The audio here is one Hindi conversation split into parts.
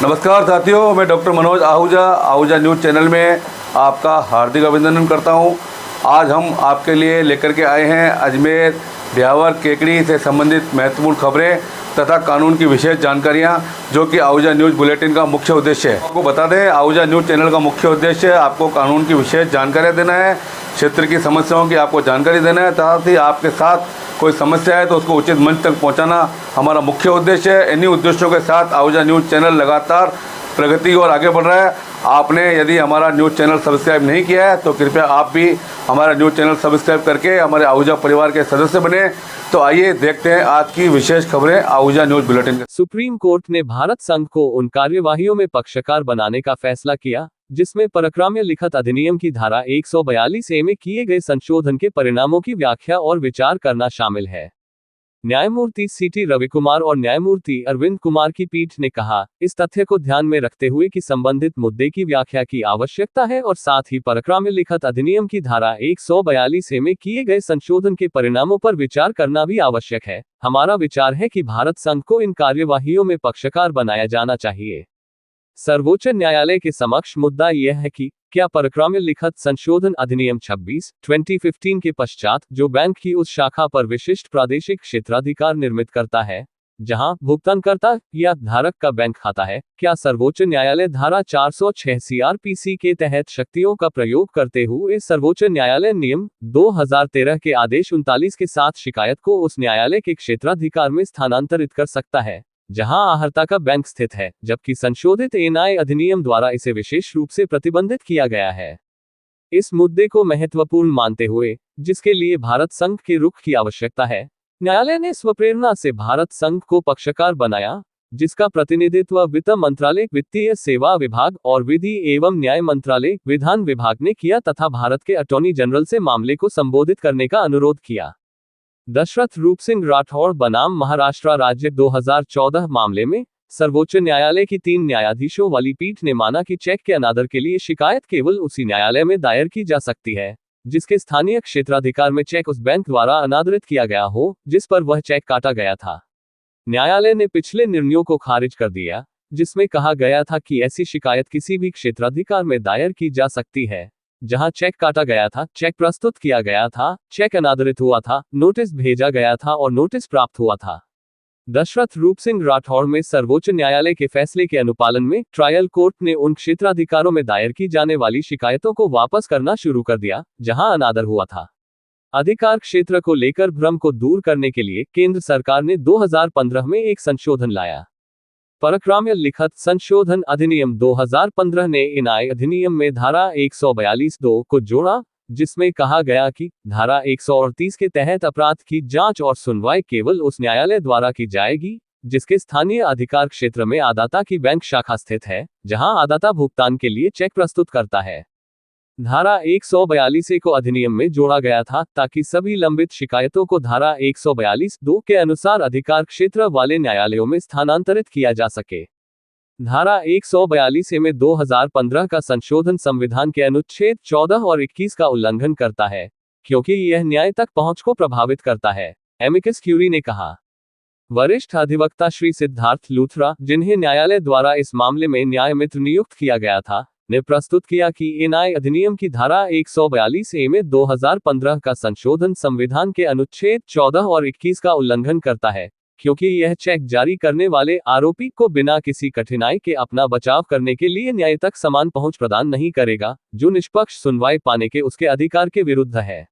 नमस्कार साथियों, मैं doctor Manoj Ahuja news channel में आपका हार्दिक अभिनंदन करता हूं। आज हम आपके लिए लेकर के आए हैं अजमेर ब्यावर केकड़ी से संबंधित महत्वपूर्ण खबरें तथा कानून की विशेष जानकारियां, जो कि आहूजा न्यूज़ बुलेटिन का मुख्य उद्देश्य है। आपको बता दें, आहूजा न्यूज़ चैनल का मुख्य उद्देश्य आपको कानून की विशेष जानकारियाँ देना है, क्षेत्र की समस्याओं की आपको जानकारी देना है, साथ ही आपके साथ कोई समस्या है तो उसको उचित मंच तक पहुंचाना हमारा मुख्य उद्देश्य है। इन्हीं उद्देश्यों के साथ आहूजा न्यूज़ चैनल लगातार प्रगति और आगे बढ़ रहा है। आपने यदि हमारा न्यूज़ चैनल सब्सक्राइब नहीं किया है तो कृपया आप भी हमारा न्यूज़ चैनल सब्सक्राइब करके हमारे आहूजा परिवार के सदस्य बने। तो आइए देखते हैं आज की विशेष खबरें Ahuja news bulletin. Supreme court ने भारत संघ को उन कार्यवाहियों में पक्षकार बनाने का फैसला किया जिसमें परक्राम्य लिखित अधिनियम की धारा 142A में किए गए संशोधन के परिणामों की व्याख्या और विचार करना शामिल है। न्यायमूर्ति CT रविकुमार और न्यायमूर्ति अरविंद कुमार की पीठ ने कहा, इस तथ्य को ध्यान में रखते हुए कि संबंधित मुद्दे की व्याख्या की आवश्यकता है और साथ ही परक्राम्य लिखित अधिनियम की धारा 142A में किए गए संशोधन के परिणामों पर विचार करना भी आवश्यक है। हमारा विचार है कि भारत संघ को इन कार्यवाहियों में पक्षकार बनाया जाना चाहिए। सर्वोच्च न्यायालय के समक्ष मुद्दा यह है कि क्या परक्राम्य लिखित संशोधन अधिनियम 26/2015 के पश्चात जो बैंक की उस शाखा पर विशिष्ट प्रादेशिक क्षेत्राधिकार निर्मित करता है जहां भुगतानकर्ता या धारक का बैंक खाता है, क्या सर्वोच्च न्यायालय धारा 406 CRPC के तहत शक्तियों का प्रयोग करते हुए सर्वोच्च न्यायालय नियम 2013 के आदेश 39 के साथ शिकायत को उस न्यायालय के क्षेत्राधिकार में स्थानांतरित कर सकता है जहां आहर्ता का बैंक स्थित है, जबकि संशोधित NI अधिनियम द्वारा इसे विशेष रूप से प्रतिबंधित किया गया है। इस मुद्दे को महत्वपूर्ण मानते हुए, जिसके लिए भारत संघ के रुख की आवश्यकता है, न्यायालय ने स्वप्रेरणा से भारत संघ को पक्षकार बनाया, जिसका प्रतिनिधित्व वित्त मंत्रालय, वित्तीय सेवा विभाग और विधि एवं न्याय मंत्रालय, विधान विभाग ने किया तथा भारत के अटॉर्नी जनरल से मामले को संबोधित करने का अनुरोध किया। दशरथ रूप सिंह राठौड़ बनाम महाराष्ट्र राज्य 2014 मामले में सर्वोच्च न्यायालय की 3 न्यायाधीशों वाली पीठ ने माना कि चेक के अनादर के लिए शिकायत केवल उसी न्यायालय में दायर की जा सकती है जिसके स्थानीय क्षेत्राधिकार में चेक उस बैंक द्वारा अनादरित किया गया हो जिस पर वह चेक काटा गया था। न्यायालय ने पिछले निर्णयों को खारिज कर दिया जिसमें कहा गया था कि ऐसी शिकायत किसी भी क्षेत्राधिकार में दायर की जा सकती है जहां चेक काटा गया था, चेक प्रस्तुत किया गया था, चेक अनादरित हुआ था, नोटिस भेजा गया था और नोटिस प्राप्त हुआ था। दशरथ रूप सिंह राठौड़ में सर्वोच्च न्यायालय के फैसले के अनुपालन में ट्रायल कोर्ट ने उन क्षेत्राधिकारों में दायर की जाने वाली शिकायतों को वापस करना शुरू कर दिया जहां अनादर हुआ था। अधिकार क्षेत्र को लेकर भ्रम को दूर करने के लिए केंद्र सरकार ने 2015 में एक संशोधन लाया। परक्राम्य लिखित संशोधन अधिनियम 2015 ने NI अधिनियम में धारा 142(2) को जोड़ा, जिसमें कहा गया कि धारा 138 के तहत अपराध की जांच और सुनवाई केवल उस न्यायालय द्वारा की जाएगी जिसके स्थानीय अधिकार क्षेत्र में आदाता की बैंक शाखा स्थित है, जहां आदाता भुगतान के लिए चेक प्रस्तुत करता है। धारा 142A को अधिनियम में जोड़ा गया था ताकि सभी लंबित शिकायतों को धारा 142(2) के अनुसार अधिकार क्षेत्र वाले न्यायालयों में स्थानांतरित किया जा सके। धारा 142A में 2015 का संशोधन संविधान के अनुच्छेद 14 और 21 का उल्लंघन करता है, क्योंकि यह न्याय तक पहुंच को प्रभावित करता है, एमिकस क्यूरी ने कहा। वरिष्ठ अधिवक्ता श्री सिद्धार्थ लूथरा, जिन्हें न्यायालय द्वारा इस मामले में न्याय मित्र नियुक्त किया गया था, ने प्रस्तुत किया कि NI अधिनियम की धारा 142A में 2015 का संशोधन संविधान के अनुच्छेद 14 और 21 का उल्लंघन करता है, क्योंकि यह चेक जारी करने वाले आरोपी को बिना किसी कठिनाई के अपना बचाव करने के लिए न्याय तक समान पहुंच प्रदान नहीं करेगा, जो निष्पक्ष सुनवाई पाने के उसके अधिकार के विरुद्ध है।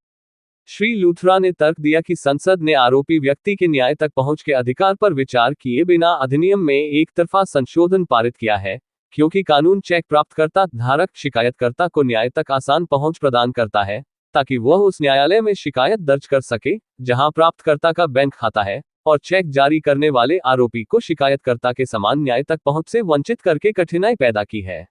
श्री लूथरा ने तर्क दिया कि संसद ने आरोपी व्यक्ति के न्याय तक पहुंच के अधिकार पर विचार किए बिना अधिनियम में एक तरफा संशोधन पारित किया है, क्योंकि कानून चेक प्राप्तकर्ता धारक शिकायतकर्ता को न्याय तक आसान पहुंच प्रदान करता है ताकि वह उस न्यायालय में शिकायत दर्ज कर सके जहां प्राप्तकर्ता का बैंक खाता है, और चेक जारी करने वाले आरोपी को शिकायतकर्ता के समान न्याय तक पहुंच से वंचित करके कठिनाई पैदा की है।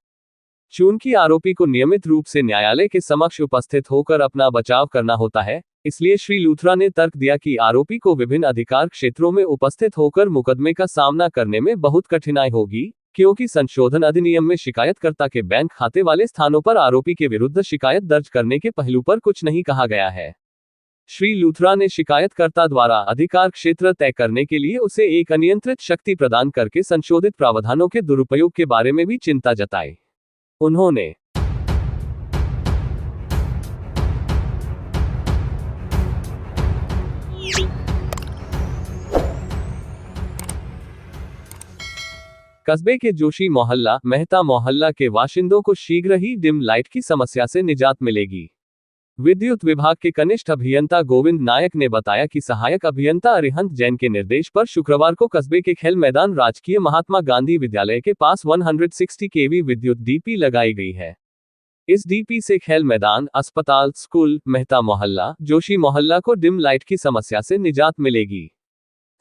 चूंकि आरोपी को नियमित रूप से न्यायालय के समक्ष उपस्थित होकर अपना बचाव करना होता है, इसलिए श्री लूथरा ने तर्क दिया कि आरोपी को विभिन्न अधिकार क्षेत्रों में उपस्थित होकर मुकदमे का सामना करने में बहुत कठिनाई होगी, क्योंकि संशोधन अधिनियम में शिकायतकर्ता के बैंक खाते वाले स्थानों पर आरोपी के विरुद्ध शिकायत दर्ज करने के पहलू पर कुछ नहीं कहा गया है। श्री लूथरा ने शिकायतकर्ता द्वारा अधिकार क्षेत्र तय करने के लिए उसे एक अनियंत्रित शक्ति प्रदान करके संशोधित प्रावधानों के दुरुपयोग के बारे में भी चिंता जताई। उन्होंने कस्बे के जोशी मोहल्ला, मेहता मोहल्ला के बाशिंदों को शीघ्र ही डिम लाइट की समस्या से निजात मिलेगी। विद्युत विभाग के कनिष्ठ अभियंता गोविंद नायक ने बताया कि सहायक अभियंता अरिहंत जैन के निर्देश पर शुक्रवार को कस्बे के खेल मैदान राजकीय महात्मा गांधी विद्यालय के पास 160 केवी विद्युत डीपी लगाई गई है। इस डीपी से खेल मैदान, अस्पताल, स्कूल, मेहता मोहल्ला, जोशी मोहल्ला को डिम लाइट की समस्या से निजात मिलेगी।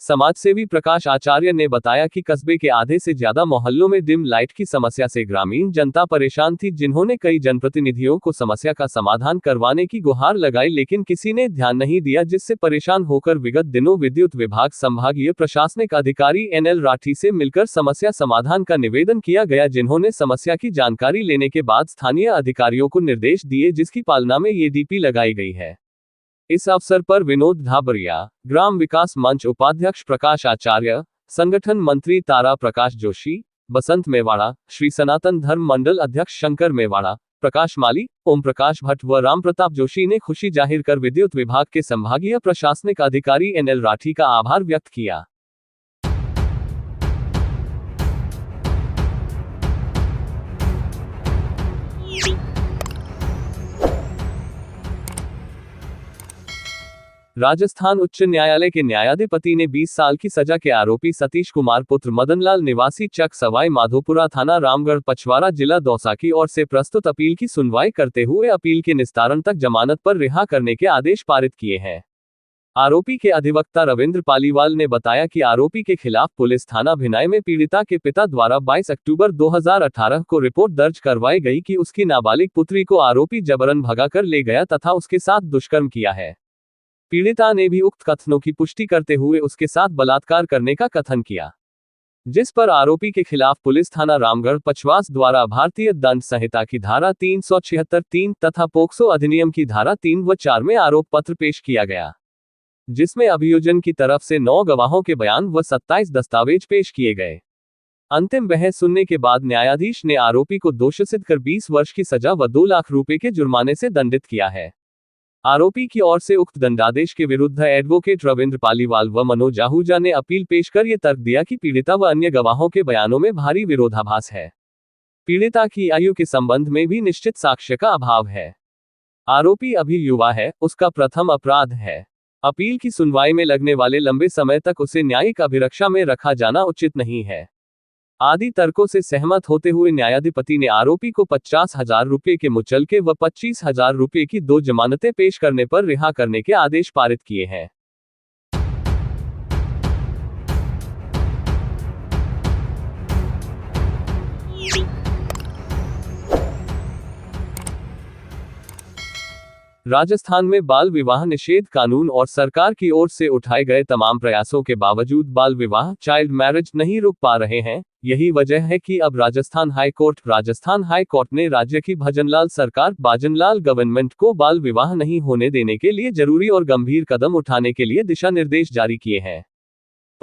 समाजसेवी प्रकाश आचार्य ने बताया कि कस्बे के आधे से ज्यादा मोहल्लों में डिम लाइट की समस्या से ग्रामीण जनता परेशान थी, जिन्होंने कई जनप्रतिनिधियों को समस्या का समाधान करवाने की गुहार लगाई, लेकिन किसी ने ध्यान नहीं दिया, जिससे परेशान होकर विगत दिनों विद्युत विभाग संभागीय प्रशासनिक अधिकारी NL राठी से मिलकर समस्या समाधान का निवेदन किया गया, जिन्होंने समस्या की जानकारी लेने के बाद स्थानीय अधिकारियों को निर्देश दिए, जिसकी पालना में ये डीपी लगाई गई है। इस अवसर पर विनोद ढाबरिया, ग्राम विकास मंच उपाध्यक्ष प्रकाश आचार्य, संगठन मंत्री तारा प्रकाश जोशी, बसंत मेवाड़ा, श्री सनातन धर्म मंडल अध्यक्ष शंकर मेवाड़ा, प्रकाश माली, ओम प्रकाश भट्ट व राम प्रताप जोशी ने खुशी जाहिर कर विद्युत विभाग के संभागीय प्रशासनिक अधिकारी NL राठी का आभार व्यक्त किया। राजस्थान उच्च न्यायालय के न्यायाधिपति ने 20 साल की सजा के आरोपी सतीश कुमार पुत्र मदनलाल निवासी चक सवाई माधोपुरा थाना रामगढ़ पचवारा जिला दौसा की ओर से प्रस्तुत अपील की सुनवाई करते हुए अपील के निस्तारण तक जमानत पर रिहा करने के आदेश पारित किए हैं। आरोपी के अधिवक्ता रविंद्र पालीवाल ने बताया कि आरोपी के खिलाफ पुलिस थाना भिनाई में पीड़िता के पिता द्वारा 22 अक्टूबर 2018 को रिपोर्ट दर्ज करवाई गई कि उसकी नाबालिग पुत्री को आरोपी जबरन भगाकर ले गया तथा उसके साथ दुष्कर्म किया है। पीड़िता ने भी उक्त कथनों की पुष्टि करते हुए उसके साथ बलात्कार करने का कथन किया, जिस पर आरोपी के खिलाफ पुलिस थाना रामगढ़ पचवास द्वारा भारतीय दंड संहिता की धारा 376(3) तथा पोक्सो अधिनियम की धारा 3 व 4 में आरोप पत्र पेश किया गया, जिसमें अभियोजन की तरफ से 9 गवाहों के बयान व 27 दस्तावेज पेश किए गए। अंतिम बहस सुनने के बाद न्यायाधीश ने आरोपी को दोषी सिद्ध कर 20 वर्ष की सजा व 2 लाख रुपए के जुर्माने से दंडित किया है। आरोपी की ओर से उक्त दंडादेश के विरुद्ध एडवोकेट रविंद्र पालीवाल व मनोज आहूजा ने अपील पेश कर यह तर्क दिया कि पीड़िता व अन्य गवाहों के बयानों में भारी विरोधाभास है। पीड़िता की आयु के संबंध में भी निश्चित साक्ष्य का अभाव है। आरोपी अभी युवा है, उसका प्रथम अपराध है। अपील की सुनवाई में लगने वाले लंबे समय तक उसे न्यायिक अभिरक्षा में रखा जाना उचित नहीं है। आदि तर्कों से सहमत होते हुए न्यायाधिपति ने आरोपी को 50,000 रुपये के मुचलके व 25,000 रुपये की 2 जमानतें पेश करने पर रिहा करने के आदेश पारित किए हैं। राजस्थान में बाल विवाह निषेध कानून और सरकार की ओर से उठाए गए तमाम प्रयासों के बावजूद बाल विवाह, चाइल्ड मैरिज नहीं रुक पा रहे हैं। यही वजह है कि अब राजस्थान हाई कोर्ट ने राज्य की भजनलाल सरकार बाजनलाल गवर्नमेंट को बाल विवाह नहीं होने देने के लिए जरूरी और गंभीर कदम उठाने के लिए दिशा निर्देश जारी किए हैं।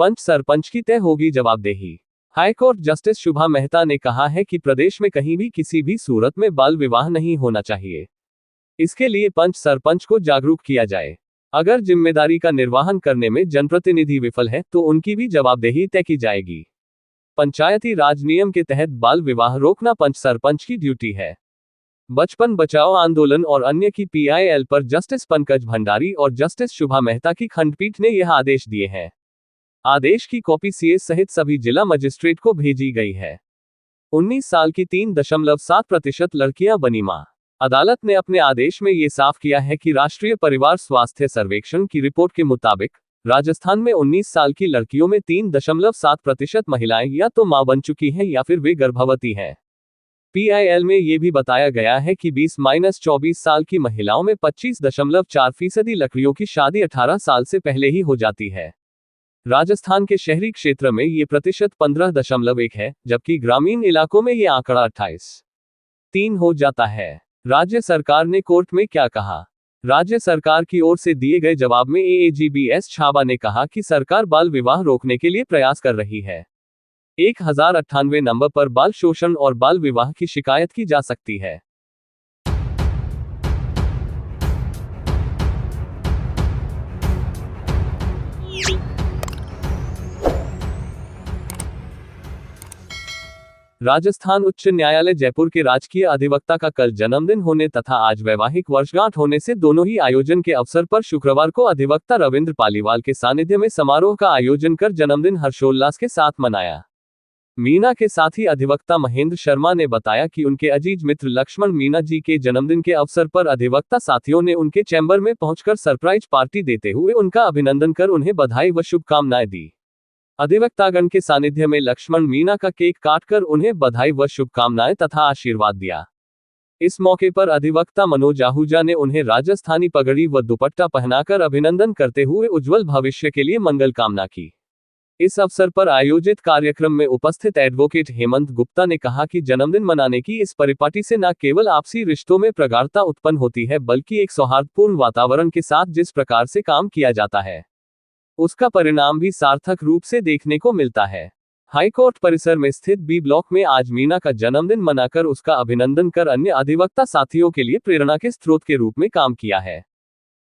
पंच सरपंच की तय होगी जवाबदेही। हाईकोर्ट जस्टिस शुभा मेहता ने कहा है कि प्रदेश में कहीं भी किसी भी सूरत में बाल विवाह नहीं होना चाहिए। इसके लिए पंच सरपंच को जागरूक किया जाए। अगर जिम्मेदारी का निर्वहन करने में जनप्रतिनिधि विफल है तो उनकी भी जवाबदेही तय की जाएगी। पंचायती राज नियम के तहत बाल विवाह रोकना पंच सरपंच की ड्यूटी है। बचपन बचाओ आंदोलन और अन्य की PIL पर जस्टिस पंकज भंडारी और जस्टिस शुभा मेहता की खंडपीठ ने यह आदेश दिए हैं। आदेश की कॉपी CS सहित सभी जिला मजिस्ट्रेट को भेजी गई है। 19 साल की 3.7% लड़कियां बनी मां। अदालत ने अपने आदेश में ये साफ किया है कि राष्ट्रीय परिवार स्वास्थ्य सर्वेक्षण की रिपोर्ट के मुताबिक राजस्थान में 19 साल की लड़कियों में 3.7% महिलाएं या तो मां बन चुकी हैं या फिर वे गर्भवती हैं। PIL में ये भी बताया गया है कि 20-24 साल की महिलाओं में 25.4% लड़कियों की शादी 18 साल से पहले ही हो जाती है। राजस्थान के शहरी क्षेत्र में ये प्रतिशत 15.1 है, जबकि ग्रामीण इलाकों में ये आंकड़ा 28.3 हो जाता है। राज्य सरकार ने कोर्ट में क्या कहा? राज्य सरकार की ओर से दिए गए जवाब में एएजीपी एस छाबा ने कहा कि सरकार बाल विवाह रोकने के लिए प्रयास कर रही है। 1098 नंबर पर बाल शोषण और बाल विवाह की शिकायत की जा सकती है। राजस्थान उच्च न्यायालय जयपुर के राजकीय अधिवक्ता का कल जन्मदिन होने तथा आज वैवाहिक वर्षगांठ होने से दोनों ही आयोजन के अवसर पर शुक्रवार को अधिवक्ता रविंद्र पालीवाल के सानिध्य में समारोह का आयोजन कर जन्मदिन हर्षोल्लास के साथ मनाया। मीना के साथ ही अधिवक्ता महेंद्र शर्मा ने बताया कि उनके अजीज मित्र लक्ष्मण मीना जी के जन्मदिन के अवसर पर अधिवक्ता साथियों ने उनके चैम्बर में पहुंचकर सरप्राइज पार्टी देते हुए उनका अभिनंदन कर उन्हें बधाई व शुभकामनाएं दी। अधिवक्तागण के सानिध्य में लक्ष्मण मीना का केक काटकर उन्हें बधाई व शुभकामनाएं तथा आशीर्वाद दिया। इस मौके पर अधिवक्ता मनोज आहूजा ने उन्हें राजस्थानी पगड़ी व दुपट्टा पहनाकर अभिनंदन करते हुए उज्जवल भविष्य के लिए मंगल कामना की। इस अवसर पर आयोजित कार्यक्रम में उपस्थित एडवोकेट हेमंत गुप्ता ने कहा कि जन्मदिन मनाने की इस परिपाटी से न केवल आपसी रिश्तों में प्रगाढ़ता उत्पन्न होती है बल्कि एक सौहार्दपूर्ण वातावरण के साथ जिस प्रकार से काम किया जाता है उसका परिणाम भी सार्थक रूप से देखने को मिलता है। हाईकोर्ट परिसर में स्थित बी ब्लॉक में आज मीना का जन्मदिन मनाकर उसका अभिनंदन कर अन्य अधिवक्ता साथियों के लिए प्रेरणा के स्रोत के रूप में काम किया है।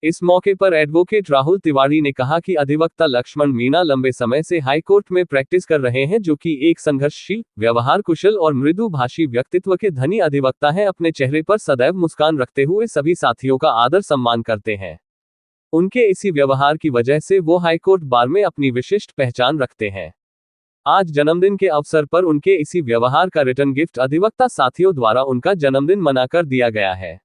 इस मौके पर एडवोकेट राहुल तिवारी ने कहा कि अधिवक्ता लक्ष्मण मीना लंबे समय से हाईकोर्ट में प्रैक्टिस कर रहे हैं, जो कि एक संघर्षशील, व्यवहार कुशल और मृदुभाषी व्यक्तित्व के धनी अधिवक्ता हैं। अपने चेहरे पर सदैव मुस्कान रखते हुए सभी साथियों का आदर सम्मान करते हैं। उनके इसी व्यवहार की वजह से वो हाईकोर्ट बार में अपनी विशिष्ट पहचान रखते हैं। आज जन्मदिन के अवसर पर उनके इसी व्यवहार का रिटर्न गिफ्ट अधिवक्ता साथियों द्वारा उनका जन्मदिन मनाकर दिया गया है।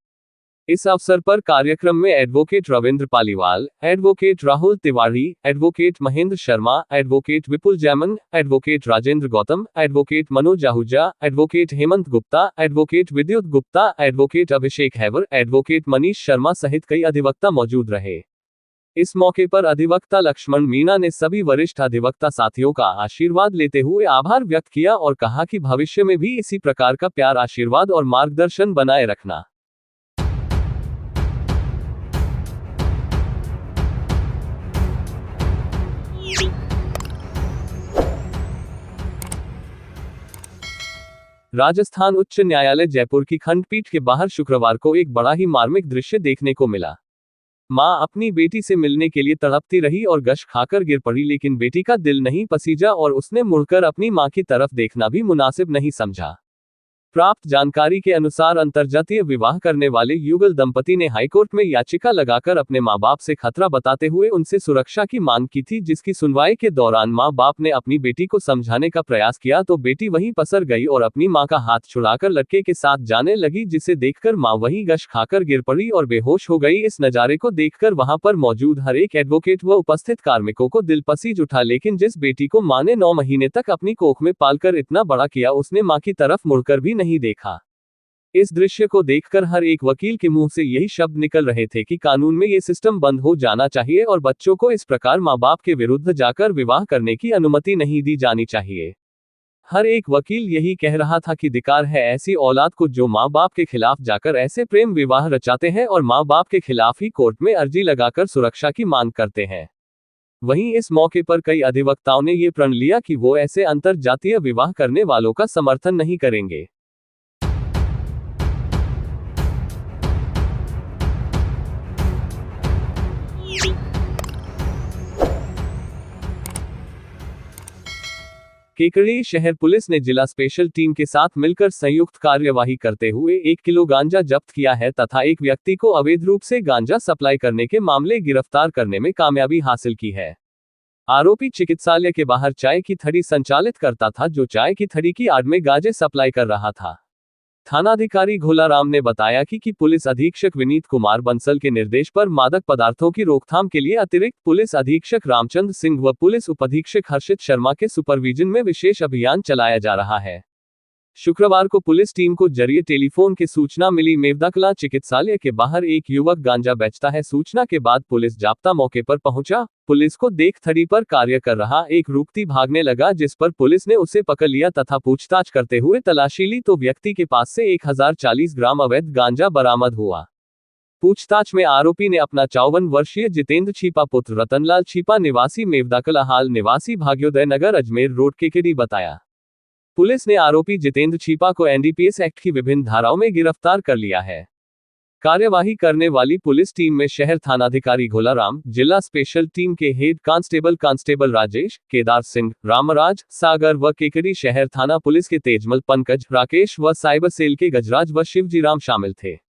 इस अवसर पर कार्यक्रम में advocate Ravindra Paliwal, advocate Rahul Tiwari, advocate Mahendra Sharma, advocate Vipul Jaiman, advocate Rajendra Gautam, advocate Manoj Ahuja, advocate Hemant Gupta, advocate Vidyut Gupta, advocate Abhishek Haiwar, advocate Manish Sharma सहित कई अधिवक्ता मौजूद रहे। इस मौके पर अधिवक्ता लक्ष्मण मीना ने सभी वरिष्ठ अधिवक्ता साथियों का आशीर्वाद लेते हुए आभार व्यक्त किया और कहा कि भविष्य में भी इसी प्रकार का प्यार, आशीर्वाद और मार्गदर्शन बनाए रखना। राजस्थान उच्च न्यायालय जयपुर की खंडपीठ के बाहर शुक्रवार को एक बड़ा ही मार्मिक दृश्य देखने को मिला। मां अपनी बेटी से मिलने के लिए तड़पती रही और गश खाकर गिर पड़ी, लेकिन बेटी का दिल नहीं पसीजा और उसने मुड़कर अपनी मां की तरफ देखना भी मुनासिब नहीं समझा। प्राप्त जानकारी के अनुसार अंतर्जातीय विवाह करने वाले युगल दंपति ने हाईकोर्ट में याचिका लगाकर अपने मां बाप से खतरा बताते हुए उनसे सुरक्षा की मांग की थी, जिसकी सुनवाई के दौरान मां बाप ने अपनी बेटी को समझाने का प्रयास किया तो बेटी वहीं पसर गई और अपनी मां का हाथ छुड़ाकर लड़के के साथ जाने लगी, जिसे देखकर मां वहीं गश खाकर गिर पड़ी और बेहोश हो गई। इस नजारे को देखकर वहां पर मौजूद हर एक एडवोकेट व उपस्थित कार्मिकों को दिल पसीज उठा, लेकिन जिस बेटी को मां ने 9 महीने तक अपनी कोख में पालकर इतना बड़ा किया, उसने मां की तरफ मुड़कर भी नहीं देखा। इस दृश्य को देखकर हर एक वकील के मुंह से यही शब्द निकल रहे थे कि कानून में ये सिस्टम बंद हो जाना चाहिए और बच्चों को इस प्रकार मां बाप के विरुद्ध जाकर विवाह करने की अनुमति नहीं दी जानी चाहिए। हर एक वकील यही कह रहा था कि धिक्कार है ऐसी औलाद को जो मां बाप के खिलाफ जाकर ऐसे प्रेम विवाह रचाते हैं और मां बाप के खिलाफ ही कोर्ट में अर्जी लगाकर सुरक्षा की मांग करते हैं। वहीं इस मौके पर कई अधिवक्ताओं ने ये प्रण लिया कि वो ऐसे अंतरजातीय विवाह करने वालों का समर्थन नहीं करेंगे। केकड़ी शहर पुलिस ने जिला स्पेशल टीम के साथ मिलकर संयुक्त कार्यवाही करते हुए 1 किलो गांजा जब्त किया है तथा एक व्यक्ति को अवैध रूप से गांजा सप्लाई करने के मामले गिरफ्तार करने में कामयाबी हासिल की है। आरोपी चिकित्सालय के बाहर चाय की थड़ी संचालित करता था, जो चाय की थड़ी की आड़ में गांजे सप्लाई कर रहा था। थानाधिकारी घोलाराम ने बताया कि पुलिस अधीक्षक विनीत कुमार बंसल के निर्देश पर मादक पदार्थों की रोकथाम के लिए अतिरिक्त पुलिस अधीक्षक रामचंद्र सिंह व पुलिस उपाधीक्षक हर्षित शर्मा के सुपरविजन में विशेष अभियान चलाया जा रहा है। शुक्रवार को पुलिस टीम को जरिए टेलीफोन की सूचना मिली। मेवदाकला चिकित्सालय के बाहर एक युवक गांजा बेचता है। सूचना के बाद पुलिस जाब्ता मौके पर पहुंचा। पुलिस को देख थड़ी पर कार्य कर रहा एक युवक भागने लगा, जिस पर पुलिस ने उसे पकड़ लिया तथा पूछताछ करते हुए तलाशी ली तो व्यक्ति के पास से 1040 ग्राम अवैध गांजा बरामद हुआ। पूछताछ में आरोपी ने अपना 54 वर्षीय जितेंद्र छिपा पुत्र रतनलाल छिपा निवासी मेवदाकला हाल निवासी भाग्योदय नगर अजमेर रोड केकेडी बताया। पुलिस ने आरोपी जितेंद्र छिपा को एनडीपीएस एक्ट की विभिन्न धाराओं में गिरफ्तार कर लिया है। कार्यवाही करने वाली पुलिस टीम में शहर थानाधिकारी घोलाराम, जिला स्पेशल टीम के हेड कांस्टेबल राजेश, केदार सिंह, रामराज, सागर व केकेडी शहर थाना पुलिस के तेजमल, पंकज, राकेश व साइबर सेल के गजराज व शिवजीराम शामिल थे।